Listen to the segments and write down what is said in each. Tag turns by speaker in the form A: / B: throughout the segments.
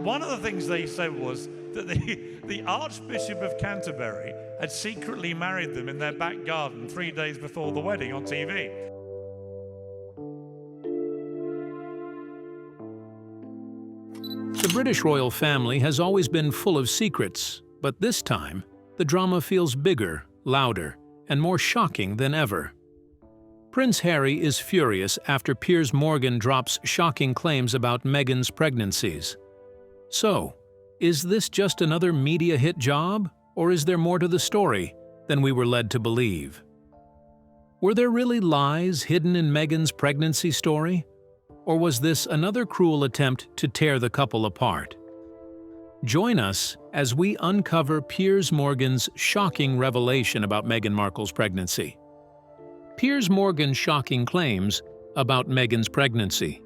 A: One of the things they said was that the Archbishop of Canterbury had secretly married them in their back garden 3 days before the wedding on TV.
B: The British royal family has always been full of secrets, but this time, the drama feels bigger, louder, and more shocking than ever. Prince Harry is furious after Piers Morgan drops shocking claims about Meghan's pregnancies. So, is this just another media hit job, or is there more to the story than we were led to believe? Were there really lies hidden in Meghan's pregnancy story? Or was this another cruel attempt to tear the couple apart? Join us as we uncover Piers Morgan's shocking revelation about Meghan Markle's pregnancy. Piers Morgan's shocking claims about Meghan's pregnancy.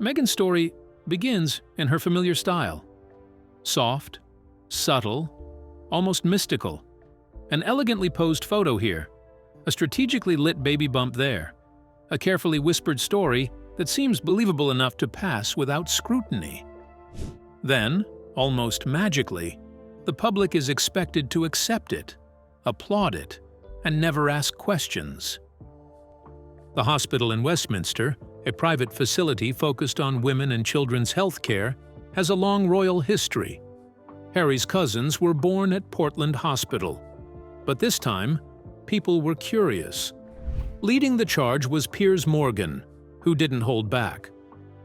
B: Meghan's story begins in her familiar style. Soft, subtle, almost mystical. An elegantly posed photo here, a strategically lit baby bump there, a carefully whispered story that seems believable enough to pass without scrutiny. Then, almost magically, the public is expected to accept it, applaud it, and never ask questions. The hospital in Westminster, a private facility focused on women and children's health care, has a long royal history. Harry's cousins were born at Portland Hospital. But this time, people were curious. Leading the charge was Piers Morgan, who didn't hold back.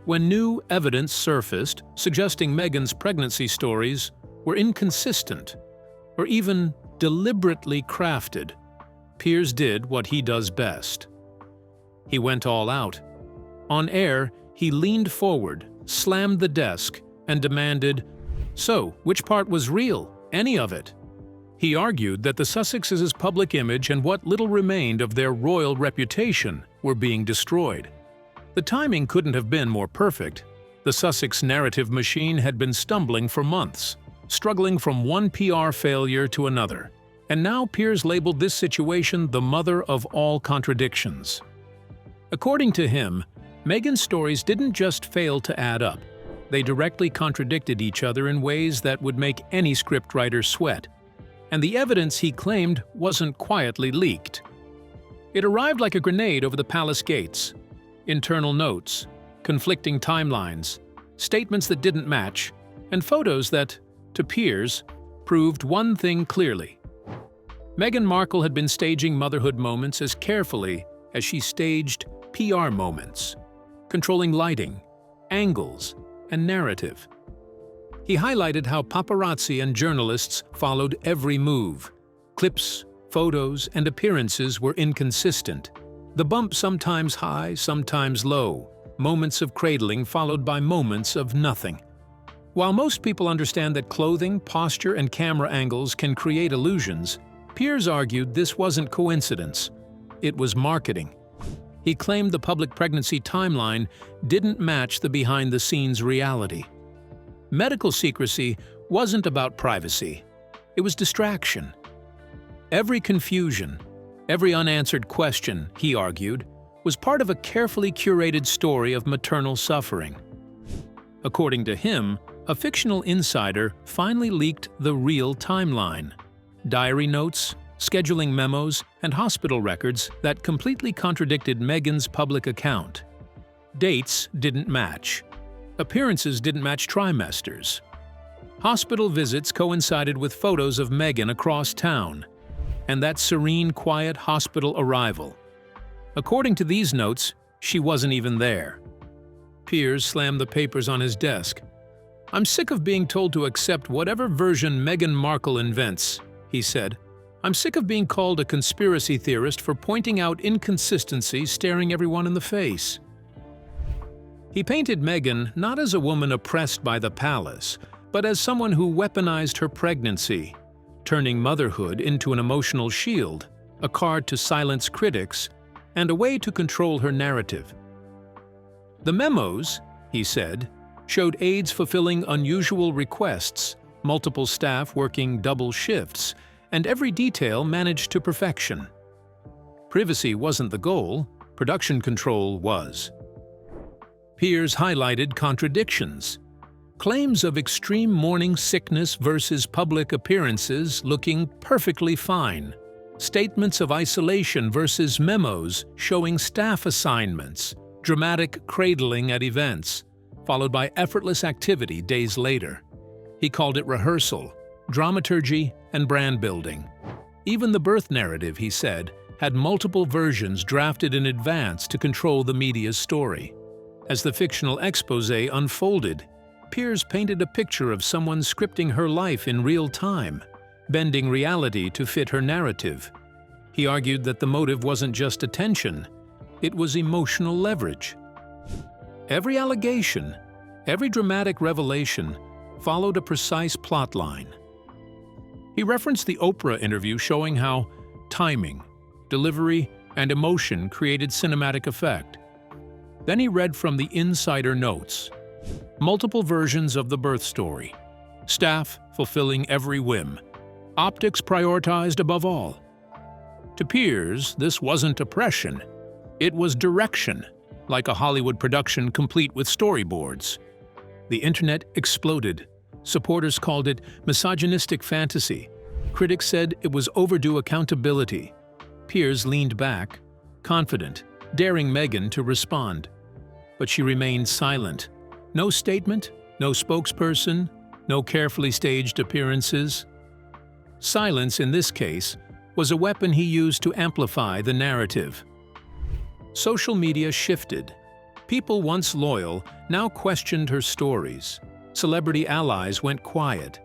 B: When new evidence surfaced suggesting Meghan's pregnancy stories were inconsistent or even deliberately crafted, Piers did what he does best. He went all out. On air, he leaned forward, slammed the desk, and demanded, "So, which part was real? Any of it?" He argued that the Sussexes' public image and what little remained of their royal reputation were being destroyed. The timing couldn't have been more perfect. The Sussex narrative machine had been stumbling for months, struggling from one PR failure to another. And now Piers labeled this situation the mother of all contradictions. According to him, Meghan's stories didn't just fail to add up. They directly contradicted each other in ways that would make any scriptwriter sweat. And the evidence he claimed wasn't quietly leaked. It arrived like a grenade over the palace gates. Internal notes, conflicting timelines, statements that didn't match, and photos that, to Piers, proved one thing clearly. Meghan Markle had been staging motherhood moments as carefully as she staged PR moments, controlling lighting, angles, and narrative. He highlighted how paparazzi and journalists followed every move. Clips, photos, and appearances were inconsistent. The bump sometimes high, sometimes low, moments of cradling followed by moments of nothing. While most people understand that clothing, posture, and camera angles can create illusions, Piers argued this wasn't coincidence. It was marketing. He claimed the public pregnancy timeline didn't match the behind-the-scenes reality. Medical secrecy wasn't about privacy. It was distraction. Every confusion, every unanswered question, he argued, was part of a carefully curated story of maternal suffering. According to him, a fictional insider finally leaked the real timeline. Diary notes, scheduling memos, and hospital records that completely contradicted Meghan's public account. Dates didn't match. Appearances didn't match trimesters. Hospital visits coincided with photos of Meghan across town, and that serene, quiet hospital arrival. According to these notes, she wasn't even there. Piers slammed the papers on his desk. "I'm sick of being told to accept whatever version Meghan Markle invents," he said. "I'm sick of being called a conspiracy theorist for pointing out inconsistencies staring everyone in the face." He painted Meghan not as a woman oppressed by the palace, but as someone who weaponized her pregnancy, turning motherhood into an emotional shield, a card to silence critics, and a way to control her narrative. The memos, he said, showed aides fulfilling unusual requests, multiple staff working double shifts, and every detail managed to perfection. Privacy wasn't the goal, production control was. Piers highlighted contradictions. Claims of extreme morning sickness versus public appearances looking perfectly fine. Statements of isolation versus memos showing staff assignments. Dramatic cradling at events, followed by effortless activity days later. He called it rehearsal, dramaturgy, and brand building. Even the birth narrative, he said, had multiple versions drafted in advance to control the media's story. As the fictional exposé unfolded, Piers painted a picture of someone scripting her life in real time, bending reality to fit her narrative. He argued that the motive wasn't just attention, it was emotional leverage. Every allegation, every dramatic revelation followed a precise plot line. He referenced the Oprah interview showing how timing, delivery, and emotion created cinematic effect. Then he read from the insider notes. Multiple versions of the birth story. Staff fulfilling every whim. Optics prioritized above all. To Piers, this wasn't oppression. It was direction, like a Hollywood production complete with storyboards. The internet exploded. Supporters called it misogynistic fantasy. Critics said it was overdue accountability. Piers leaned back, confident, daring Meghan to respond. But she remained silent. No statement, no spokesperson, no carefully staged appearances. Silence, in this case, was a weapon he used to amplify the narrative. Social media shifted. People once loyal now questioned her stories. Celebrity allies went quiet.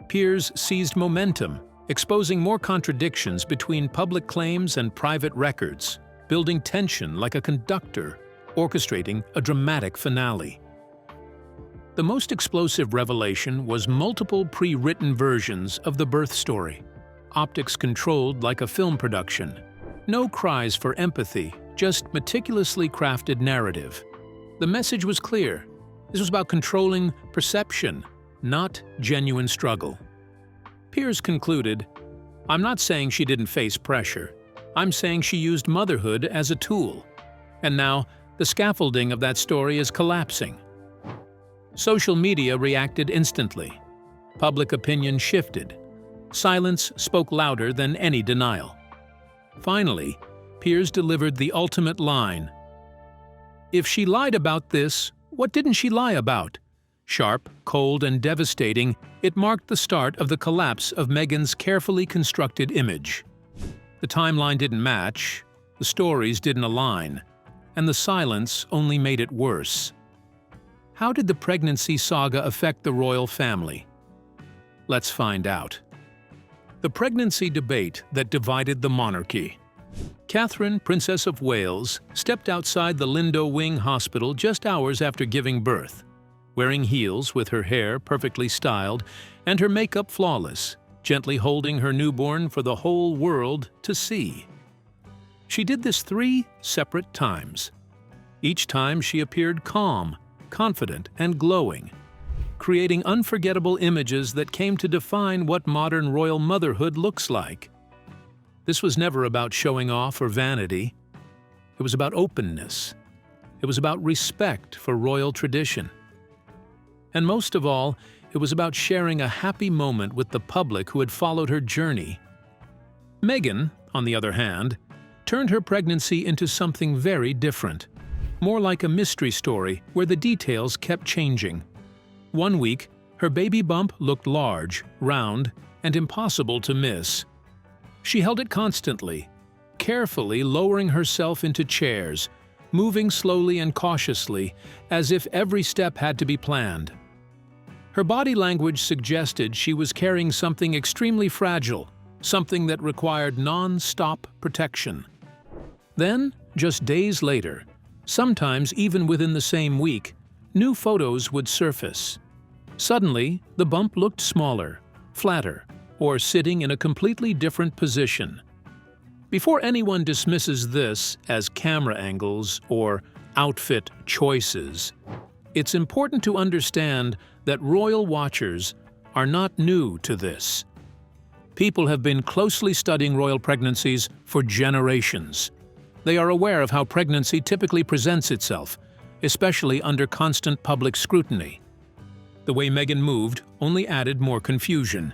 B: Piers seized momentum, exposing more contradictions between public claims and private records, building tension like a conductor, orchestrating a dramatic finale. The most explosive revelation was multiple pre-written versions of the birth story, optics controlled like a film production. No cries for empathy, just meticulously crafted narrative. The message was clear. This was about controlling perception, not genuine struggle. Piers concluded, "I'm not saying she didn't face pressure. I'm saying she used motherhood as a tool. And now, the scaffolding of that story is collapsing." Social media reacted instantly. Public opinion shifted. Silence spoke louder than any denial. Finally, Piers delivered the ultimate line. "If she lied about this, what didn't she lie about?" Sharp, cold, and devastating, it marked the start of the collapse of Meghan's carefully constructed image. The timeline didn't match, the stories didn't align, and the silence only made it worse. How did the pregnancy saga affect the royal family? Let's find out. The pregnancy debate that divided the monarchy. Catherine, Princess of Wales, stepped outside the Lindo Wing Hospital just hours after giving birth, wearing heels with her hair perfectly styled and her makeup flawless, gently holding her newborn for the whole world to see. She did this 3 separate times. Each time she appeared calm, confident, and glowing, creating unforgettable images that came to define what modern royal motherhood looks like. This was never about showing off or vanity. It was about openness. It was about respect for royal tradition. And most of all, it was about sharing a happy moment with the public who had followed her journey. Meghan, on the other hand, turned her pregnancy into something very different. More like a mystery story where the details kept changing. One week, her baby bump looked large, round, and impossible to miss. She held it constantly, carefully lowering herself into chairs, moving slowly and cautiously, as if every step had to be planned. Her body language suggested she was carrying something extremely fragile, something that required non-stop protection. Then, just days later, sometimes even within the same week, new photos would surface. Suddenly, the bump looked smaller, flatter, or sitting in a completely different position. Before anyone dismisses this as camera angles or outfit choices, it's important to understand that royal watchers are not new to this. People have been closely studying royal pregnancies for generations. They are aware of how pregnancy typically presents itself, especially under constant public scrutiny. The way Meghan moved only added more confusion.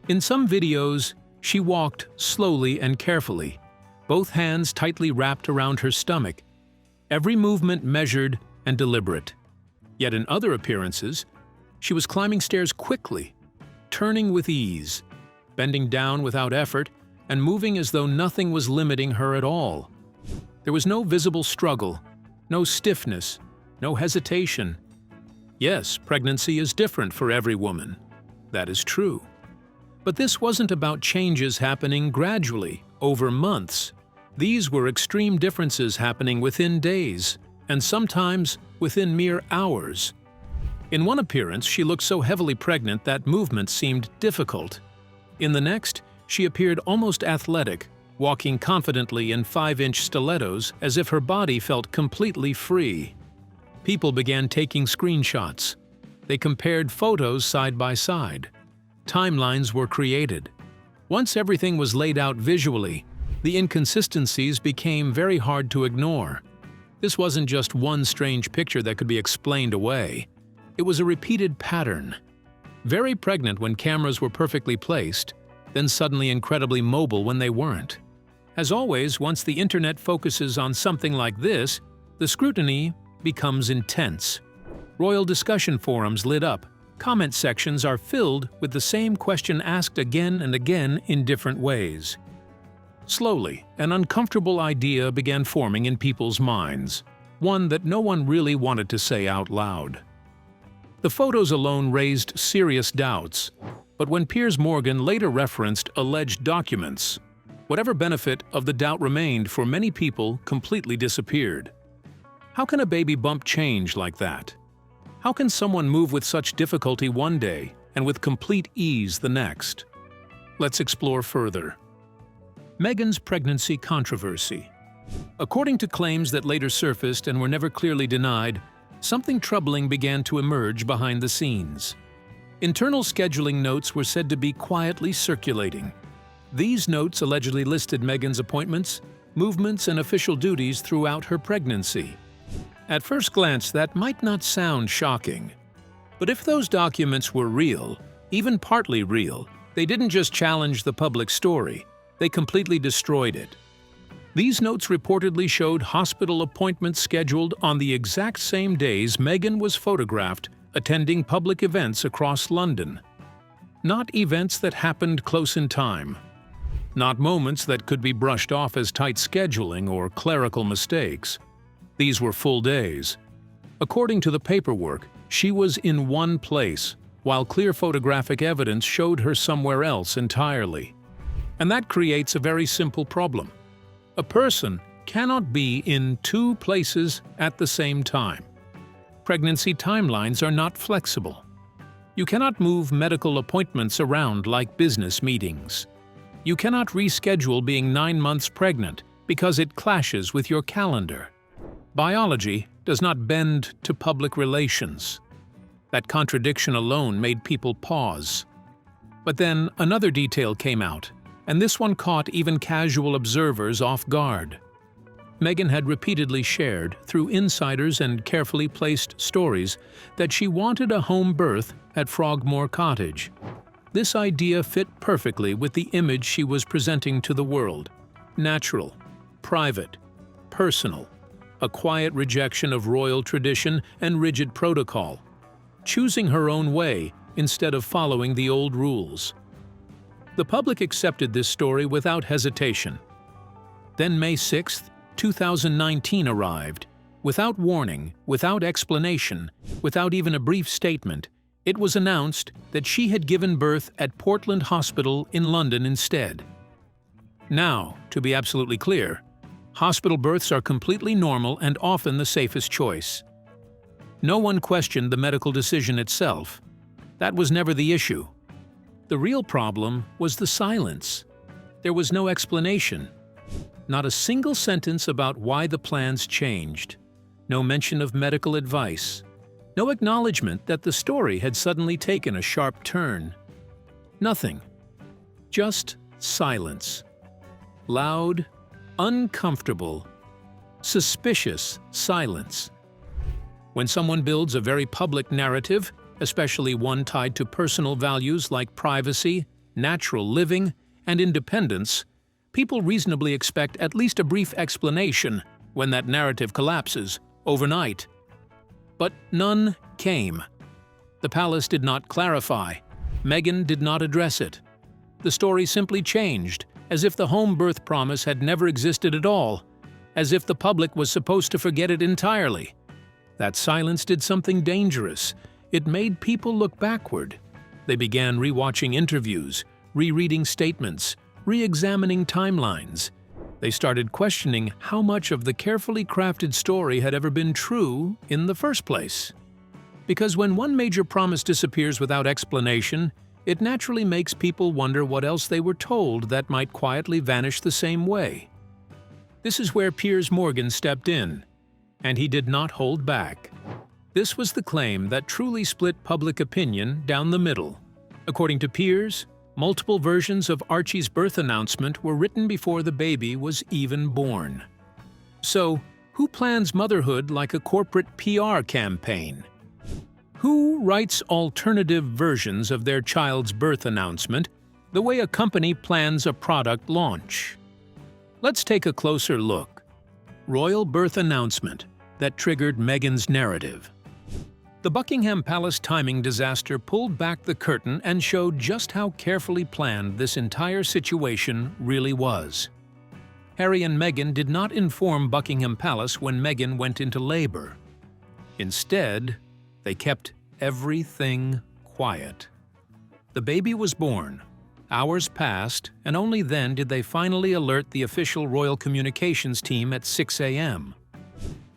B: In some videos, she walked slowly and carefully, both hands tightly wrapped around her stomach, every movement measured and deliberate. Yet in other appearances, she was climbing stairs quickly, turning with ease, bending down without effort, and moving as though nothing was limiting her at all. There was no visible struggle, no stiffness, no hesitation. Yes, pregnancy is different for every woman. That is true. But this wasn't about changes happening gradually, over months. These were extreme differences happening within days, and sometimes within mere hours. In one appearance, she looked so heavily pregnant that movement seemed difficult. In the next, she appeared almost athletic, walking confidently in 5-inch stilettos as if her body felt completely free. People began taking screenshots. They compared photos side by side. Timelines were created. Once everything was laid out visually, the inconsistencies became very hard to ignore. This wasn't just one strange picture that could be explained away. It was a repeated pattern. Very pregnant when cameras were perfectly placed, then suddenly incredibly mobile when they weren't. As always, once the internet focuses on something like this, the scrutiny becomes intense. Royal discussion forums lit up. Comment sections are filled with the same question asked again and again in different ways. Slowly, an uncomfortable idea began forming in people's minds, one that no one really wanted to say out loud. The photos alone raised serious doubts, but when Piers Morgan later referenced alleged documents, whatever benefit of the doubt remained for many people completely disappeared. How can a baby bump change like that? How can someone move with such difficulty one day and with complete ease the next? Let's explore further. Meghan's pregnancy controversy. According to claims that later surfaced and were never clearly denied, something troubling began to emerge behind the scenes. Internal scheduling notes were said to be quietly circulating. These notes allegedly listed Meghan's appointments, movements, and official duties throughout her pregnancy. At first glance, that might not sound shocking. But if those documents were real, even partly real, they didn't just challenge the public story, they completely destroyed it. These notes reportedly showed hospital appointments scheduled on the exact same days Meghan was photographed attending public events across London. Not events that happened close in time. Not moments that could be brushed off as tight scheduling or clerical mistakes. These were full days. According to the paperwork, she was in one place, while clear photographic evidence showed her somewhere else entirely. And that creates a very simple problem. A person cannot be in two places at the same time. Pregnancy timelines are not flexible. You cannot move medical appointments around like business meetings. You cannot reschedule being 9 months pregnant because it clashes with your calendar. Biology does not bend to public relations. That contradiction alone made people pause. But then another detail came out, and this one caught even casual observers off guard. Meghan had repeatedly shared, through insiders and carefully placed stories, that she wanted a home birth at Frogmore Cottage. This idea fit perfectly with the image she was presenting to the world. Natural, private, personal, a quiet rejection of royal tradition and rigid protocol, choosing her own way instead of following the old rules. The public accepted this story without hesitation. Then May 6, 2019 arrived. Without warning, without explanation, without even a brief statement, it was announced that she had given birth at Portland Hospital in London instead. Now, to be absolutely clear, hospital births are completely normal and often the safest choice. No one questioned the medical decision itself. That was never the issue. The real problem was the silence. There was no explanation. Not a single sentence about why the plans changed. No mention of medical advice. No acknowledgement that the story had suddenly taken a sharp turn. Nothing. Just silence. Loud, uncomfortable, suspicious silence. When someone builds a very public narrative, especially one tied to personal values like privacy, natural living, and independence, people reasonably expect at least a brief explanation when that narrative collapses overnight. But none came. The palace did not clarify. Meghan did not address it. The story simply changed, as if the home birth promise had never existed at all, as if the public was supposed to forget it entirely. That silence did something dangerous. It made people look backward. They began rewatching interviews, rereading statements, re-examining timelines. They started questioning how much of the carefully crafted story had ever been true in the first place. Because when one major promise disappears without explanation, it naturally makes people wonder what else they were told that might quietly vanish the same way. This is where Piers Morgan stepped in, and he did not hold back. This was the claim that truly split public opinion down the middle. According to Piers, multiple versions of Archie's birth announcement were written before the baby was even born. So, who plans motherhood like a corporate PR campaign? Who writes alternative versions of their child's birth announcement the way a company plans a product launch? Let's take a closer look. Royal birth announcement that triggered Meghan's narrative. The Buckingham Palace timing disaster pulled back the curtain and showed just how carefully planned this entire situation really was. Harry and Meghan did not inform Buckingham Palace when Meghan went into labor. Instead, they kept everything quiet. The baby was born. Hours passed, and only then did they finally alert the official royal communications team at 6 a.m.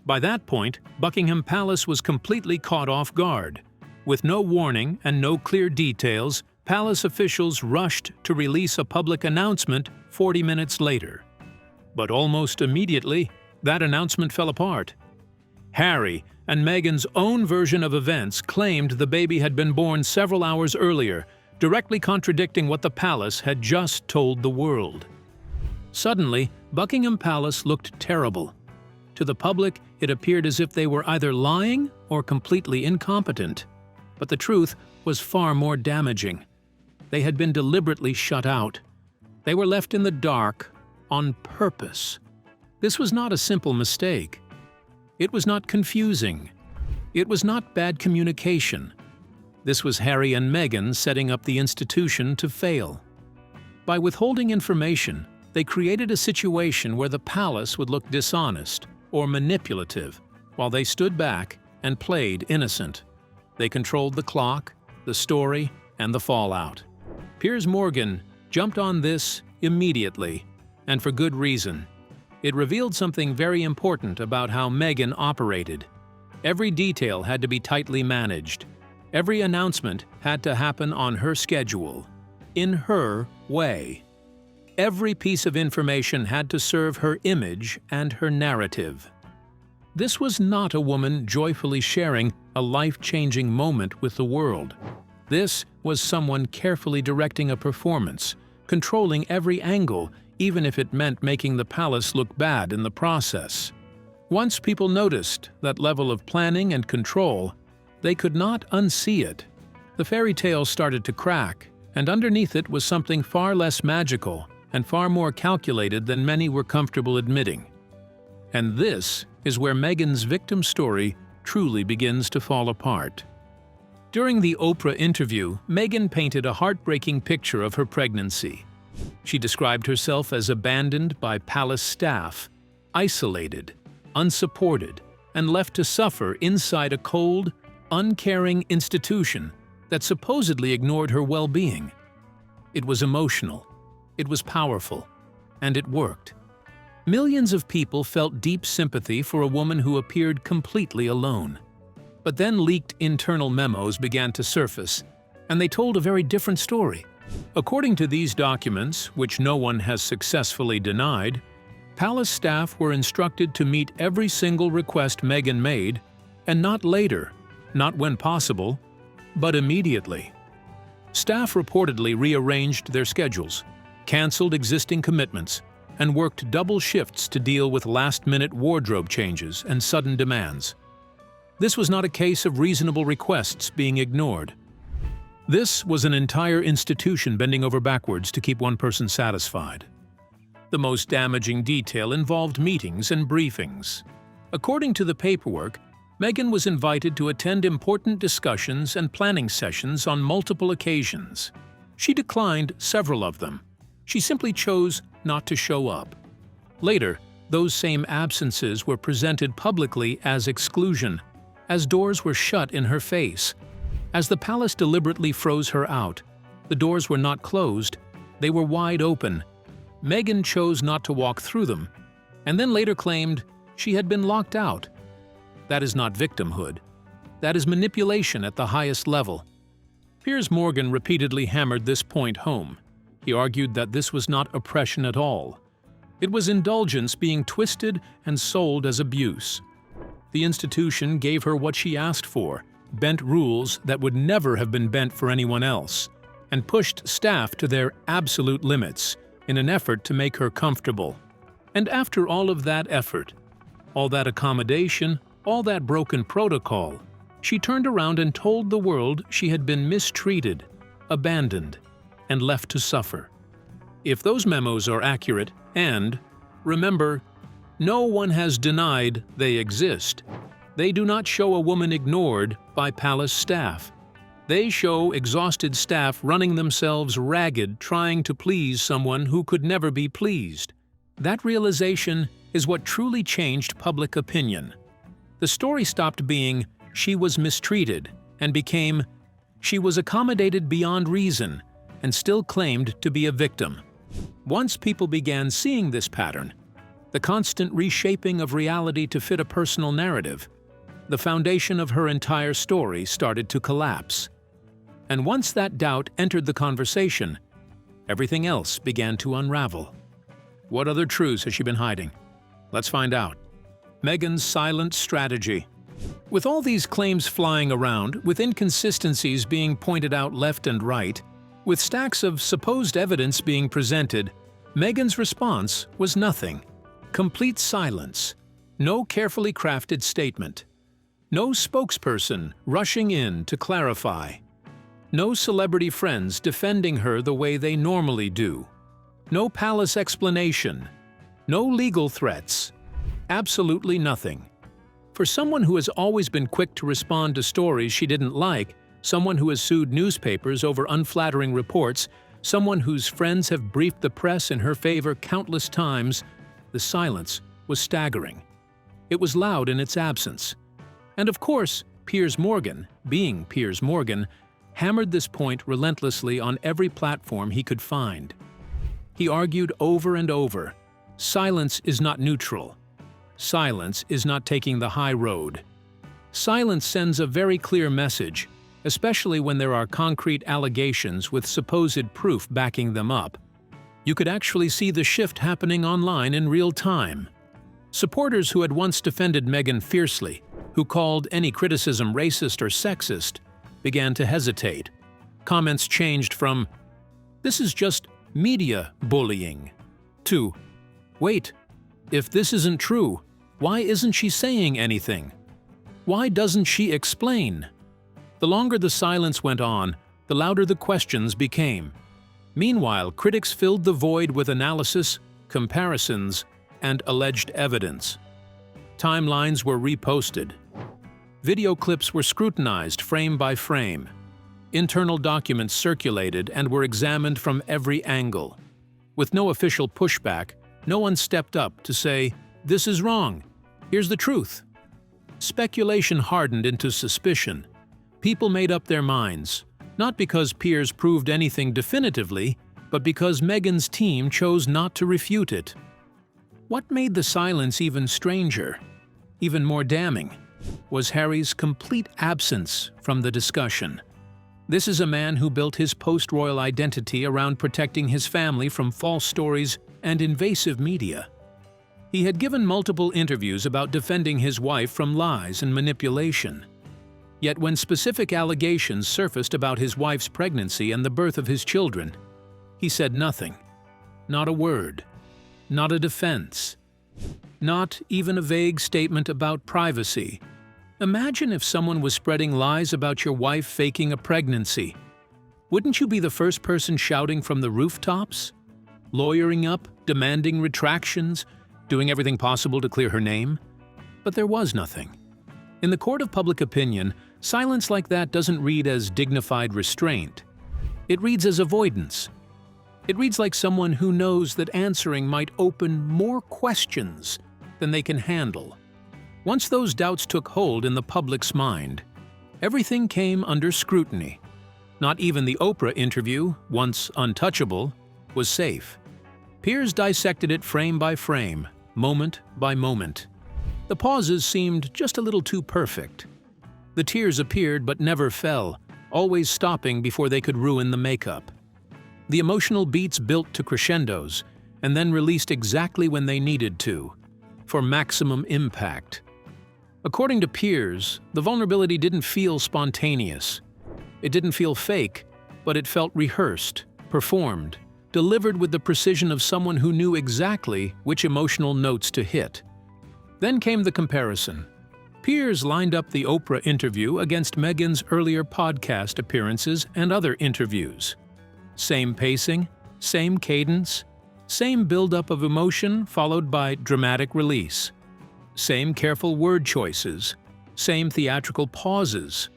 B: By that point, Buckingham Palace was completely caught off guard. With no warning and no clear details, palace officials rushed to release a public announcement 40 minutes later. But almost immediately, that announcement fell apart. Harry and Meghan's own version of events claimed the baby had been born several hours earlier, directly contradicting what the palace had just told the world. Suddenly, Buckingham Palace looked terrible. To the public, it appeared as if they were either lying or completely incompetent. But the truth was far more damaging. They had been deliberately shut out. They were left in the dark on purpose. This was not a simple mistake. It was not confusing. It was not bad communication. This was Harry and Meghan setting up the institution to fail. By withholding information, they created a situation where the palace would look dishonest or manipulative, while they stood back and played innocent. They controlled the clock, the story, and the fallout. Piers Morgan jumped on this immediately, and for good reason. It revealed something very important about how Meghan operated. Every detail had to be tightly managed. Every announcement had to happen on her schedule, in her way. Every piece of information had to serve her image and her narrative. This was not a woman joyfully sharing a life-changing moment with the world. This was someone carefully directing a performance, controlling every angle, even if it meant making the palace look bad in the process. Once people noticed that level of planning and control, they could not unsee it. The fairy tale started to crack, and underneath it was something far less magical and far more calculated than many were comfortable admitting. And this is where Meghan's victim story truly begins to fall apart. During the Oprah interview, Meghan painted a heartbreaking picture of her pregnancy. She described herself as abandoned by palace staff, isolated, unsupported, and left to suffer inside a cold, uncaring institution that supposedly ignored her well-being. It was emotional, it was powerful, and it worked. Millions of people felt deep sympathy for a woman who appeared completely alone. But then leaked internal memos began to surface, and they told a very different story. According to these documents, which no one has successfully denied, palace staff were instructed to meet every single request Meghan made, and not later, not when possible, but immediately. Staff reportedly rearranged their schedules, canceled existing commitments, and worked double shifts to deal with last-minute wardrobe changes and sudden demands. This was not a case of reasonable requests being ignored. This was an entire institution bending over backwards to keep one person satisfied. The most damaging detail involved meetings and briefings. According to the paperwork, Meghan was invited to attend important discussions and planning sessions on multiple occasions. She declined several of them. She simply chose not to show up. Later, those same absences were presented publicly as exclusion, as doors were shut in her face. As the palace deliberately froze her out, the doors were not closed, they were wide open. Meghan chose not to walk through them, and then later claimed she had been locked out. That is not victimhood. That is manipulation at the highest level. Piers Morgan repeatedly hammered this point home. He argued that this was not oppression at all. It was indulgence being twisted and sold as abuse. The institution gave her what she asked for, bent rules that would never have been bent for anyone else, and pushed staff to their absolute limits in an effort to make her comfortable. And after all of that effort, all that accommodation, all that broken protocol, she turned around and told the world she had been mistreated, abandoned, and left to suffer. If those memos are accurate, and, remember, no one has denied they exist, they do not show a woman ignored by palace staff. They show exhausted staff running themselves ragged trying to please someone who could never be pleased. That realization is what truly changed public opinion. The story stopped being, "she was mistreated," and became, "she was accommodated beyond reason," and still claimed to be a victim. Once people began seeing this pattern, the constant reshaping of reality to fit a personal narrative, the foundation of her entire story started to collapse. And once that doubt entered the conversation, everything else began to unravel. What other truths has she been hiding? Let's find out. Meghan's silent strategy. With all these claims flying around, with inconsistencies being pointed out left and right, with stacks of supposed evidence being presented, Meghan's response was nothing. Complete silence. No carefully crafted statement. No spokesperson rushing in to clarify. No celebrity friends defending her the way they normally do. No palace explanation. No legal threats. Absolutely nothing. For someone who has always been quick to respond to stories she didn't like, someone who has sued newspapers over unflattering reports, someone whose friends have briefed the press in her favor countless times, the silence was staggering. It was loud in its absence. And of course, Piers Morgan, being Piers Morgan, hammered this point relentlessly on every platform he could find. He argued over and over, silence is not neutral. Silence is not taking the high road. Silence sends a very clear message, especially when there are concrete allegations with supposed proof backing them up. You could actually see the shift happening online in real time. Supporters who had once defended Meghan fiercely, who called any criticism racist or sexist, began to hesitate. Comments changed from, "This is just media bullying," to, "Wait, if this isn't true, why isn't she saying anything? Why doesn't she explain?" The longer the silence went on, the louder the questions became. Meanwhile, critics filled the void with analysis, comparisons, and alleged evidence. Timelines were reposted. Video clips were scrutinized frame by frame. Internal documents circulated and were examined from every angle. With no official pushback, no one stepped up to say, "This is wrong. Here's the truth." Speculation hardened into suspicion. People made up their minds, not because Piers proved anything definitively, but because Meghan's team chose not to refute it. What made the silence even stranger, even more damning, was Harry's complete absence from the discussion. This is a man who built his post-royal identity around protecting his family from false stories and invasive media. He had given multiple interviews about defending his wife from lies and manipulation. Yet when specific allegations surfaced about his wife's pregnancy and the birth of his children, he said nothing. Not a word. Not a defense. Not even a vague statement about privacy. Imagine if someone was spreading lies about your wife faking a pregnancy. Wouldn't you be the first person shouting from the rooftops? Lawyering up, demanding retractions, doing everything possible to clear her name? But there was nothing. In the court of public opinion, silence like that doesn't read as dignified restraint. It reads as avoidance. It reads like someone who knows that answering might open more questions than they can handle. Once those doubts took hold in the public's mind, everything came under scrutiny. Not even the Oprah interview, once untouchable, was safe. Piers dissected it frame by frame, moment by moment. The pauses seemed just a little too perfect. The tears appeared but never fell, always stopping before they could ruin the makeup. The emotional beats built to crescendos and then released exactly when they needed to, for maximum impact. According to Piers, the vulnerability didn't feel spontaneous. It didn't feel fake, but it felt rehearsed, performed, delivered with the precision of someone who knew exactly which emotional notes to hit. Then came the comparison. Piers lined up the Oprah interview against Meghan's earlier podcast appearances and other interviews. Same pacing, same cadence, same buildup of emotion followed by dramatic release. Same careful word choices, same theatrical pauses.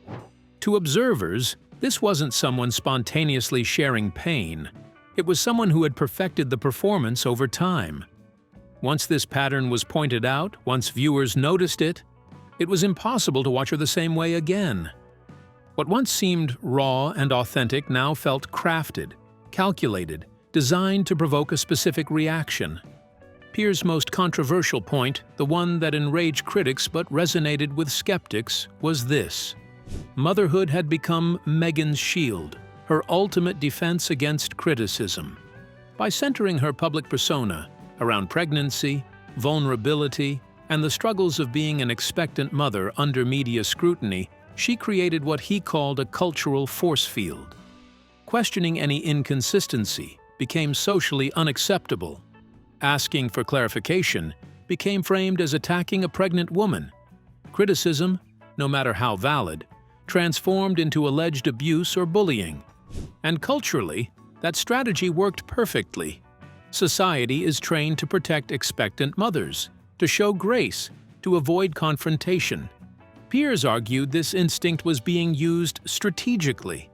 B: To observers, this wasn't someone spontaneously sharing pain. It was someone who had perfected the performance over time. Once this pattern was pointed out, once viewers noticed it, it was impossible to watch her the same way again. What once seemed raw and authentic now felt crafted, calculated, designed to provoke a specific reaction. Piers' most controversial point, the one that enraged critics but resonated with skeptics, was this. Motherhood had become Meghan's shield, her ultimate defense against criticism. By centering her public persona around pregnancy, vulnerability, and the struggles of being an expectant mother under media scrutiny, she created what he called a cultural force field. Questioning any inconsistency became socially unacceptable. Asking for clarification became framed as attacking a pregnant woman. Criticism, no matter how valid, transformed into alleged abuse or bullying. And culturally, that strategy worked perfectly. Society is trained to protect expectant mothers, to show grace, to avoid confrontation. Piers argued this instinct was being used strategically.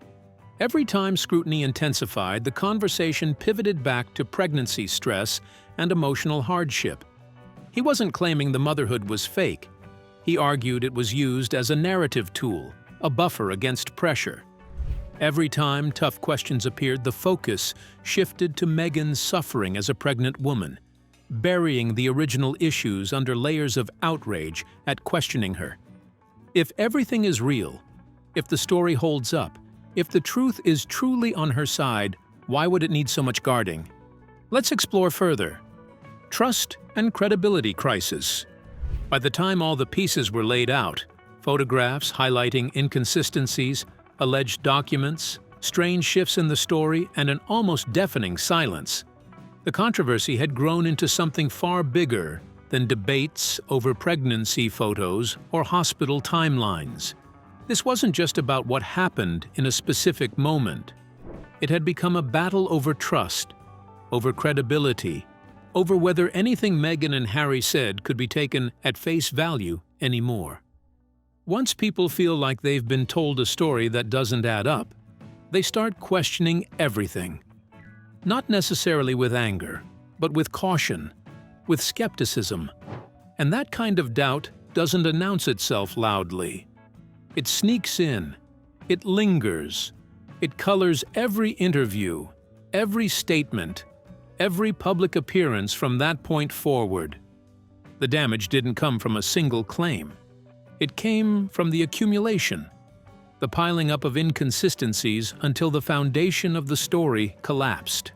B: Every time scrutiny intensified, the conversation pivoted back to pregnancy stress and emotional hardship. He wasn't claiming the motherhood was fake. He argued it was used as a narrative tool, a buffer against pressure. Every time tough questions appeared, the focus shifted to Meghan's suffering as a pregnant woman, burying the original issues under layers of outrage at questioning her. If everything is real, if the story holds up, if the truth is truly on her side, why would it need so much guarding? Let's explore further. Trust and credibility crisis. By the time all the pieces were laid out, photographs highlighting inconsistencies, alleged documents, strange shifts in the story, and an almost deafening silence, the controversy had grown into something far bigger than debates over pregnancy photos or hospital timelines. This wasn't just about what happened in a specific moment. It had become a battle over trust, over credibility, over whether anything Meghan and Harry said could be taken at face value anymore. Once people feel like they've been told a story that doesn't add up, they start questioning everything. Not necessarily with anger, but with caution, with skepticism. And that kind of doubt doesn't announce itself loudly. It sneaks in, it lingers, it colors every interview, every statement, every public appearance from that point forward. The damage didn't come from a single claim. It came from the accumulation, the piling up of inconsistencies until the foundation of the story collapsed.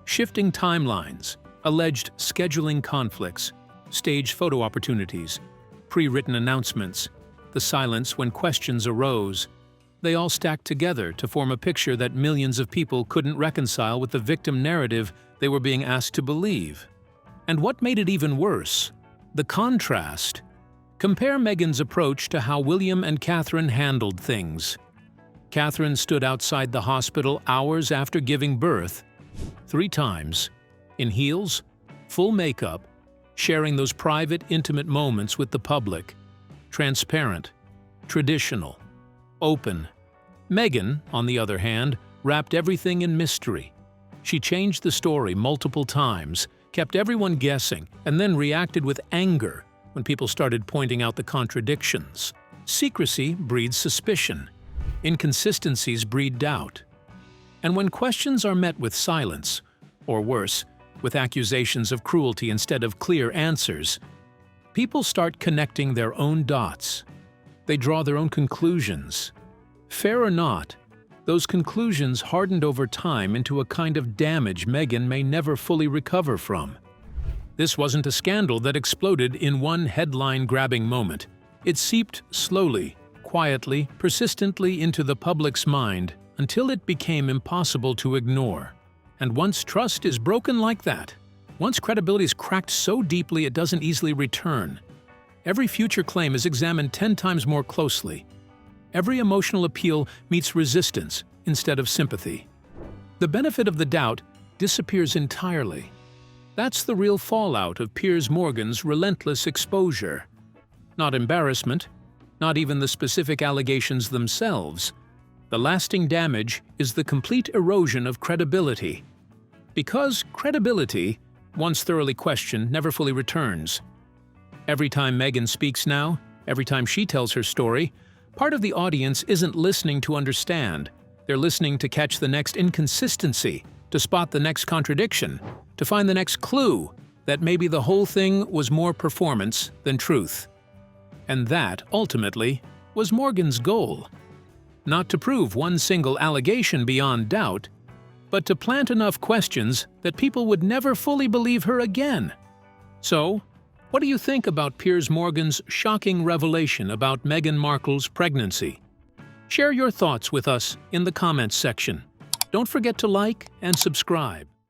B: Shifting timelines, alleged scheduling conflicts, staged photo opportunities, pre-written announcements, the silence when questions arose, they all stacked together to form a picture that millions of people couldn't reconcile with the victim narrative they were being asked to believe. And what made it even worse? The contrast. Compare Meghan's approach to how William and Catherine handled things. Catherine stood outside the hospital hours after giving birth, 3 times, in heels, full makeup, sharing those private, intimate moments with the public. Transparent, traditional, open. Meghan, on the other hand, wrapped everything in mystery. She changed the story multiple times, kept everyone guessing, and then reacted with anger when people started pointing out the contradictions. Secrecy breeds suspicion. Inconsistencies breed doubt. And when questions are met with silence, or worse, with accusations of cruelty instead of clear answers, people start connecting their own dots. They draw their own conclusions. Fair or not, those conclusions hardened over time into a kind of damage Meghan may never fully recover from. This wasn't a scandal that exploded in one headline-grabbing moment. It seeped slowly, quietly, persistently into the public's mind until it became impossible to ignore. And once trust is broken like that, once credibility is cracked so deeply it doesn't easily return, every future claim is examined 10 times more closely. Every emotional appeal meets resistance instead of sympathy. The benefit of the doubt disappears entirely. That's the real fallout of Piers Morgan's relentless exposure. Not embarrassment, not even the specific allegations themselves. The lasting damage is the complete erosion of credibility. Because credibility, once thoroughly questioned, never fully returns. Every time Meghan speaks now, every time she tells her story, part of the audience isn't listening to understand. They're listening to catch the next inconsistency, to spot the next contradiction, to find the next clue that maybe the whole thing was more performance than truth. And that, ultimately, was Morgan's goal. Not to prove one single allegation beyond doubt, but to plant enough questions that people would never fully believe her again. So, what do you think about Piers Morgan's shocking revelation about Meghan Markle's pregnancy? Share your thoughts with us in the comments section. Don't forget to like and subscribe.